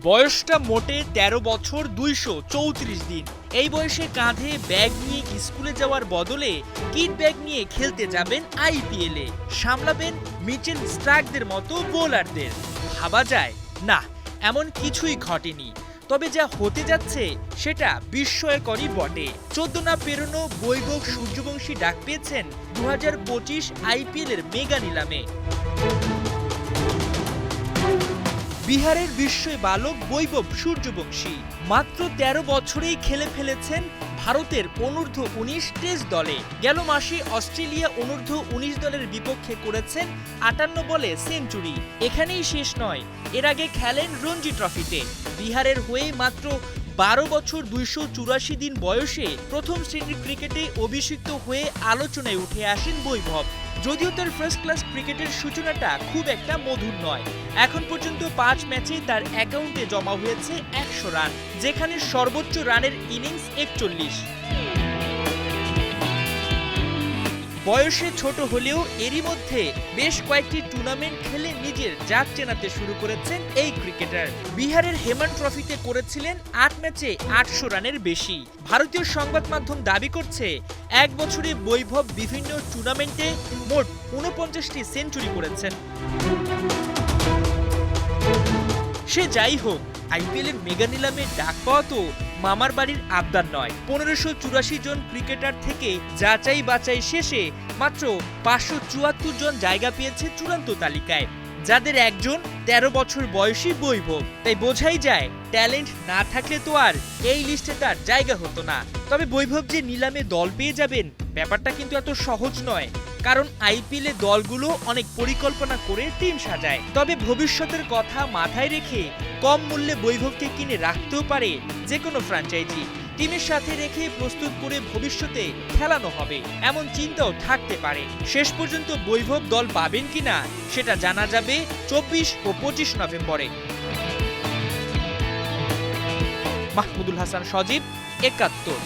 বয়সটা মোটে ১৩ বছর ২৩৪ দিন। এই বয়সে কাঁধে ব্যাগ নিয়ে স্কুলে যাওয়ার বদলে কিট ব্যাগ নিয়ে খেলতে যাবেন আইপিএলে, সামলাবেন মিচেল স্টার্কদের মতো বোলারদের। ভাবা যায় না, এমন কিছুই ঘটেনি। তবে যা হতে যাচ্ছে সেটা বিস্ময়করই বটে। ১৪ না পেরোনো বৈভব সূর্যবংশী ডাক পেয়েছেন ২০২৫ আইপিএলের মেগা নিলামে। বিহারের বিস্ময় বালক বৈভব সূর্যবংশী মাত্র ১৩ বছরেই খেলে ফেলেছেন ভারতের অনূর্ধ্ব ১৯ টেস্ট দলে। গেল মাসে অস্ট্রেলিয়া অনূর্ধ্ব ১৯ দলের বিপক্ষে করেছেন ৫৮ বলে সেঞ্চুরি। এখানেই শেষ নয়, এর আগে খেলেন রঞ্জি ট্রফিতে। বিহারের হয়ে মাত্র ১২ বছর ২৮৪ দিন বয়সে প্রথম শ্রেণীর ক্রিকেটে অভিষিক্ত হয়ে আলোচনায় উঠে আসেন বৈভব। যদিও তার ফার্স্ট ক্লাস ক্রিকেটের সূচনাটা খুব একটা মধুর নয়। এখন পর্যন্ত ৫ ম্যাচে তার অ্যাকাউন্টে জমা হয়েছে ১০০ রান, যেখানে সর্বোচ্চ রানের ইনিংস ৪১। বয়সে ছোট হলেও এরই মধ্যে বেশ কয়েকটি টুর্নামেন্ট খেলে নিজের জাত চেনাতে শুরু করেছেন এই ক্রিকেটার। বিহারের হেমান ট্রফিতে করেছিলেন ৮ ম্যাচে ৮০০ রানের বেশি। ভারতীয় সংবাদ মাধ্যম দাবি করছে ১ বছরে বৈভব বিভিন্ন টুর্নামেন্টে মোট ৪৯টি সেঞ্চুরি করেছেন। সে যাই হোক, আইপিএলের মেগা নিলামে ডাক পাওয়া তো মামার বাড়ির আবদার নয়। ১৫৮৪ জন ক্রিকেটার থেকে যাচাই বাছাই শেষে মাত্র ৫৭৪ জন জায়গা পেয়েছে চূড়ান্ত তালিকায়, যাদের একজন ১৩ বছর বয়সী বৈভব। তাই বোঝাই যায়, ট্যালেন্ট না থাকলে তো আর এই লিস্টে তার জায়গা হতো না। তবে বৈভব যে নিলামে দল পেয়ে যাবেন, ব্যাপারটা কিন্তু এত সহজ নয়। কারণ আইপিএলে দলগুলো অনেক পরিকল্পনা করে টিম সাজায়। তবে ভবিষ্যতের কথা মাথায় রেখে কম মূল্যে বৈভবকে কিনে রাখতেও পারে যে কোনো ফ্র্যাঞ্চাইজি। টিমের সাথে রেখে প্রস্তুত করে ভবিষ্যতে খেলানো হবে, এমন চিন্তাও থাকতে পারে। শেষ পর্যন্ত বৈভব দল পাবেন কিনা সেটা জানা যাবে ২৪ ও ২৫ নভেম্বরে। মাহমুদুল হাসান সজীব, ৭১।